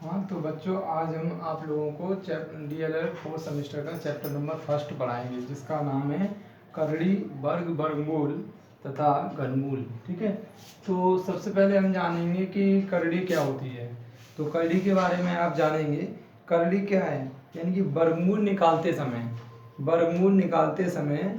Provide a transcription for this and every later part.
हाँ तो बच्चों, आज हम आप लोगों को DLL 4th सेमेस्टर का चैप्टर नंबर 1 पढ़ाएंगे, जिसका नाम है करड़ी, वर्ग, वर्गमूल तथा घनमूल। ठीक है, तो सबसे पहले हम जानेंगे कि करड़ी क्या होती है। तो करड़ी के बारे में आप जानेंगे। करड़ी क्या है, यानी कि वर्गमूल निकालते समय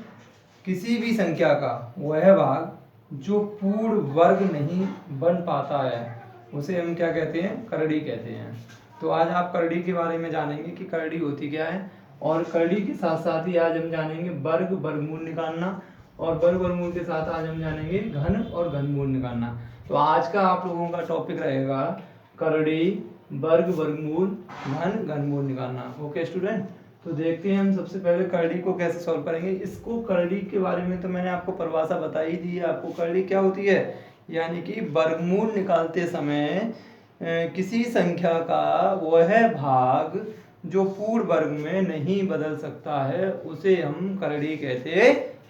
किसी भी संख्या का वह भाग जो पूर्ण वर्ग नहीं बन पाता है उसे हम क्या कहते हैं, करड़ी कहते हैं। तो आज आप करड़ी के बारे में जानेंगे कि करड़ी होती क्या है, और करड़ी के साथ साथ ही आज हम जानेंगे वर्ग वर्गमूल निकालना, और वर्ग वर्गमूल के साथ आज हम जानेंगे घन और घनमूल निकालना। तो आज का आप लोगों का टॉपिक रहेगा करड़ी, वर्ग वर्गमूल, घन घनमूल निकालना। ओके स्टूडेंट, तो देखते हैं हम सबसे पहले करड़ी को कैसे सॉल्व करेंगे। इसको करड़ी के बारे में तो मैंने आपको परिभाषा बता ही दी है। आपको करड़ी क्या होती है, यानी कि वर्गमूल निकालते समय किसी संख्या का वह भाग जो पूर्ण वर्ग में नहीं बदल सकता है उसे हम करड़ी कहते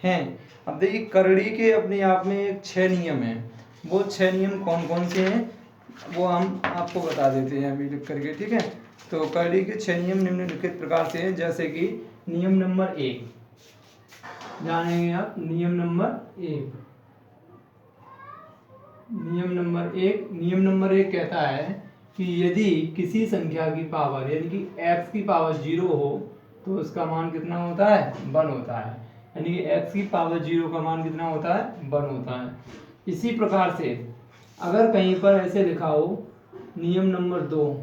हैं। अब देखिए, करड़ी के अपने आप में एक 6 नियम हैं। वो 6 नियम कौन कौन से हैं वो हम आपको बता देते हैं अभी लिख करके। ठीक है, तो करड़ी के 6 नियम निम्नलिखित प्रकार से हैं, जैसे कि नियम नंबर 1 जानेंगे आप। नियम नंबर 1 कहता है कि यदि किसी संख्या की पावर यानी कि x की पावर 0 हो तो उसका मान कितना होता है, 1 होता है। यानी कि x की पावर 0 का मान कितना होता है, 1 होता है। इसी प्रकार से अगर कहीं पर ऐसे लिखा हो नियम नंबर 2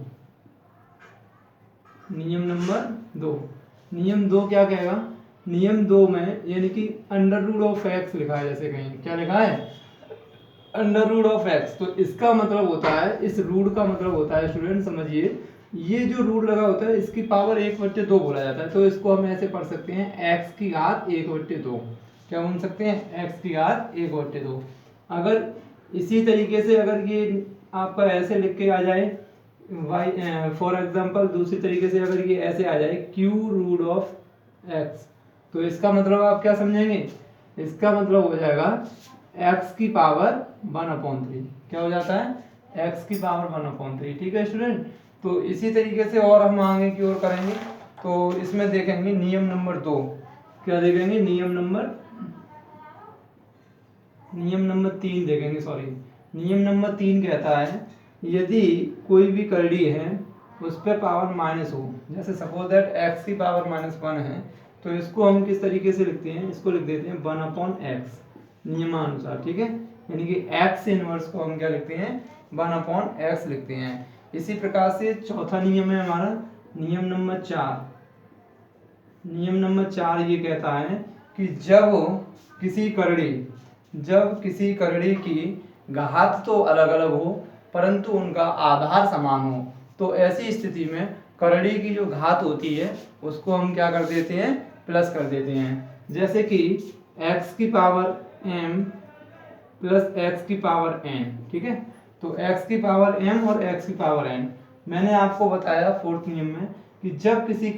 क्या कहेगा, नियम 2 में यानी कि √x लिखा है। जैसे कहीं क्या लिखा है, √x, तो इसका मतलब होता है, इस रूट का मतलब होता है स्टूडेंट समझिए, ये जो रूट लगा होता है इसकी पावर 1/2 बोला जाता है। तो इसको हम ऐसे पढ़ सकते हैं x की घात 1/2। क्या बोल सकते हैं, x की घात 1/2। अगर इसी तरीके से अगर ये आपका ऐसे लिख के आ जाए y, फॉर एग्जाम्पल दूसरी तरीके से अगर ये ऐसे आ जाए q√x, तो इसका मतलब आप क्या समझेंगे, इसका मतलब हो जाएगा x की पावर 1/3। क्या हो जाता है, x की पावर 1/3। ठीक है स्टूडेंट, तो इसी तरीके से और हम आगे की ओर करेंगे। तो इसमें देखेंगे नियम नंबर 2, क्या देखेंगे, नियम नंबर 3 देखेंगे। नियम नंबर 3 कहता है यदि कोई भी करड़ी है उस पर पावर माइनस हो, जैसे सपोज दैट x की पावर -1 है, तो इसको हम किस तरीके से लिखते हैं, इसको लिख देते हैं 1/x नियमानुसार। ठीक है, यानी कि x इनवर्स को हम क्या लिखते हैं, 1/x लिखते हैं। इसी प्रकार से चौथा नियम है हमारा नियम नंबर 4 ये कहता है कि जब किसी करड़ी की घात तो अलग अलग हो परंतु उनका आधार समान हो, तो ऐसी स्थिति में करड़ी की जो घात होती है उसको हम क्या कर देते हैं, प्लस कर देते हैं। जैसे कि x की पावर m प्लस x की पावर n। ठीक है, तो x की पावर m और x की पावर n, मैंने आपको बताया 4th नियम में कि जब किसी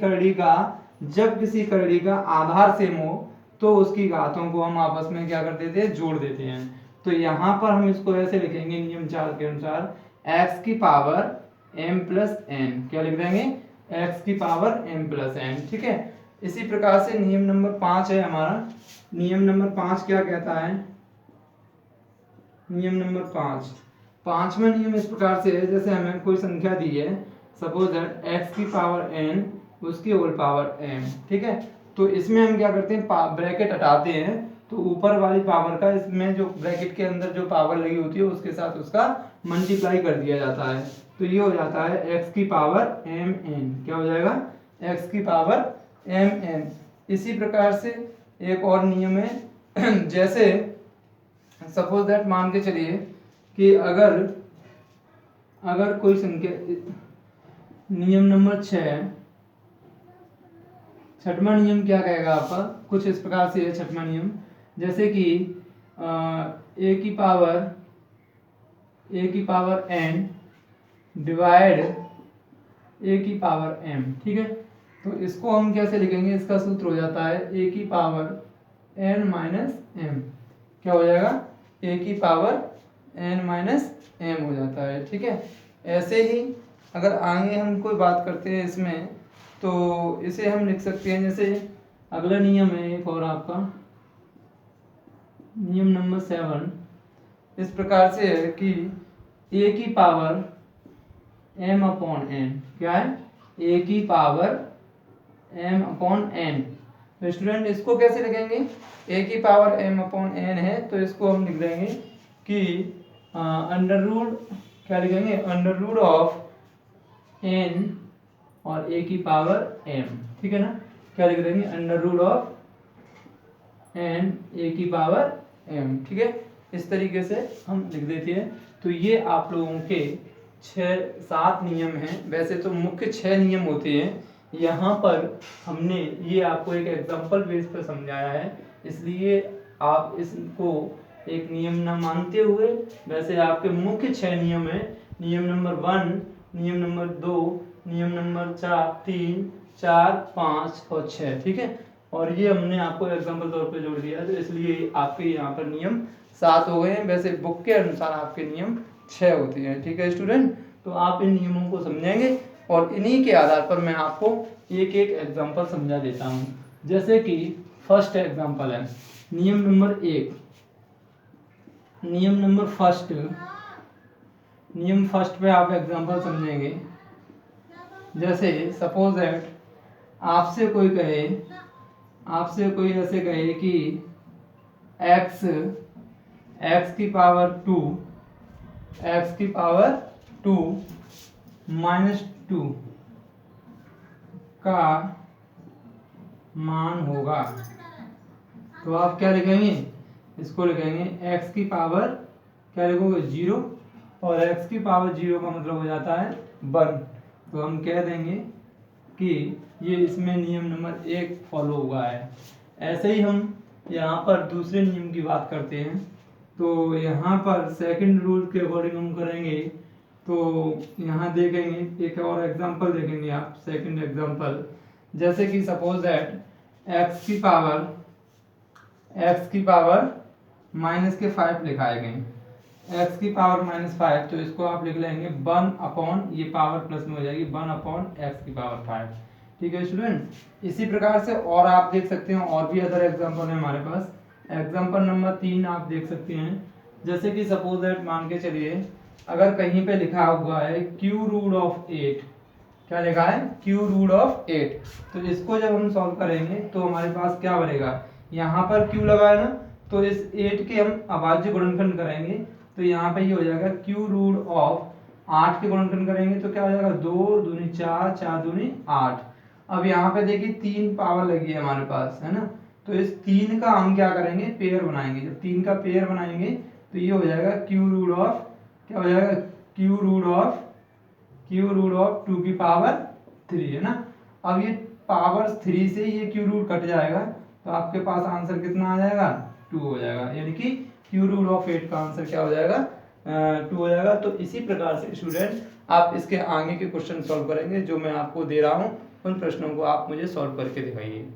करड़ी का आधार सेम हो तो उसकी घातों को हम आपस में क्या कर देते हैं, जोड़ देते हैं। तो यहाँ पर हम इसको ऐसे लिखेंगे नियम 4 के अनुसार, x की पावर m प्लस n। क्या लिख देंगे, x की पावर m प्लस n। ठीक है, इसी प्रकार से नियम नंबर 5 है हमारा। नियम नंबर 5 क्या कहता है, नियम नंबर 5वां नियम इस प्रकार से है, जैसे हमें कोई संख्या दी है, सपोज दैट x की पावर n उसकी होल पावर m। ठीक है, तो इसमें हम क्या करते हैं, ब्रैकेट हटाते हैं, तो ऊपर वाली पावर का इसमें जो ब्रैकेट के अंदर जो पावर लगी होती है उसके साथ उसका मल्टीप्लाई कर दिया जाता है। तो ये हो जाता है x की पावर mn। क्या हो जाएगा, x की पावर mn। इसी प्रकार से एक और नियम है जैसे सपोज दैट मान के चलिए कि अगर कोई संख्या, नियम नंबर 6वां नियम क्या कहेगा आपका, कुछ इस प्रकार से है 6वां नियम, जैसे कि a की पावर n डिवाइड a की पावर m। ठीक है, तो इसको हम कैसे लिखेंगे, इसका सूत्र हो जाता है a की पावर n माइनस m। क्या हो जाएगा, a की पावर n माइनस m हो जाता है। ठीक है, ऐसे ही अगर आगे हम कोई बात करते हैं इसमें, तो इसे हम लिख सकते हैं जैसे अगला नियम है एक और आपका नियम नंबर 7 इस प्रकार से है कि a की पावर m अपॉन n, क्या है, a की पावर m अपॉन n। तो स्टूडेंट इसको कैसे लिखेंगे, a की पावर m अपॉन n है तो इसको हम लिख देंगे कि अंडर रूट, क्या लिखेंगे, अंडर रूट ऑफ n और a की पावर m, ठीक है ना, क्या लिख देंगे, under root of n a की पावर m, ठीक है। इस तरीके से हम लिख देते हैं। तो ये आप लोगों के 6-7 नियम हैं। वैसे तो मुख्य 6 नियम होते हैं, यहाँ पर हमने ये आपको एक एग्जाम्पल बेस पर समझाया है, इसलिए आप इसको एक नियम न मानते हुए, वैसे आपके मुख्य 6 नियम हैं, नियम नंबर 1, नियम नंबर 2, नियम नंबर 3, 4, 5 और 6, ठीक है। और ये हमने आपको एग्जाम्पल तौर पे जोड़ दिया है, तो इसलिए आपके यहाँ पर नियम 7 हो गए हैं। वैसे बुक के अनुसार आपके नियम 6 होते हैं, ठीक है स्टूडेंट। तो आप इन नियमों को समझेंगे और इन्हीं के आधार पर मैं आपको एक एक एग्जाम्पल समझा देता हूँ। जैसे कि फर्स्ट एग्जाम्पल है नियम नंबर 1, नियम नंबर फर्स्ट, नियम फर्स्ट पे आप एग्जाम्पल समझेंगे। जैसे सपोज दैट आपसे कोई कहे, आपसे कोई ऐसे कहे कि x की पावर 2, x की पावर 2 माइनस 2 का मान होगा, तो आप क्या लिखेंगे, इसको लिखेंगे x की पावर, क्या लिखोगे, 0, और x की पावर 0 का मतलब हो जाता है 1। तो हम कह देंगे कि ये इसमें नियम नंबर 1 फॉलो हुआ है। ऐसे ही हम यहाँ पर दूसरे नियम की बात करते हैं, तो यहाँ पर सेकंड रूल के अकॉर्डिंग हम करेंगे। तो यहाँ देखेंगे एक और एग्जांपल देखेंगे आप, सेकंड एग्जांपल, जैसे कि सपोज दैट x की पावर माइनस के 5 लिखाए गए, x की पावर -5, तो इसको आप लिख लेंगे 1 अपॉन, ये पावर प्लस में हो जाएगी, 1 अपॉन x की पावर 5, ठीक है स्टूडेंट। इसी प्रकार से और आप देख सकते हैं, और भी अदर एग्जांपल है हमारे पास। एग्जांपल नंबर 3 आप देख सकते हैं, जैसे कि सपोज दैट मान के चलिए अगर कहीं पे लिखा हुआ है क्यू रूट ऑफ 8, क्या लिखा है, क्यू रूट ऑफ 8, तो इसको जब हम सॉल्व करेंगे तो हमारे पास क्या बनेगा, यहाँ पर क्यू लगा है ना, तो इस 8 के हम अभाज्य गुणनखंड करेंगे, तो यहाँ पे ये हो जाएगा क्यू रूट ऑफ 8 के गुणनखंड करेंगे तो क्या हो जाएगा, 2 दूनी 4, 4 दूनी 8। अब यहाँ पे देखिए 3 पावर लगी है हमारे पास, है ना, तो इस 3 का हम क्या करेंगे, पेयर बनाएंगे। जब 3 का पेयर बनाएंगे तो ये हो जाएगा क्यू रूट ऑफ, क्या हो जाएगा, क्यू रूट ऑफ 2 की पावर 3, है ना। अब ये पावर 3 से ये क्यू रूट कट जाएगा, तो आपके पास आंसर कितना आ जाएगा, 2 हो जाएगा, यानी कि क्यू रूट ऑफ 8 का आंसर क्या हो जाएगा, 2 हो जाएगा। तो इसी प्रकार से स्टूडेंट आप इसके आगे के क्वेश्चन सॉल्व करेंगे, जो मैं आपको दे रहा हूँ उन प्रश्नों को आप मुझे सॉल्व करके दिखाइए।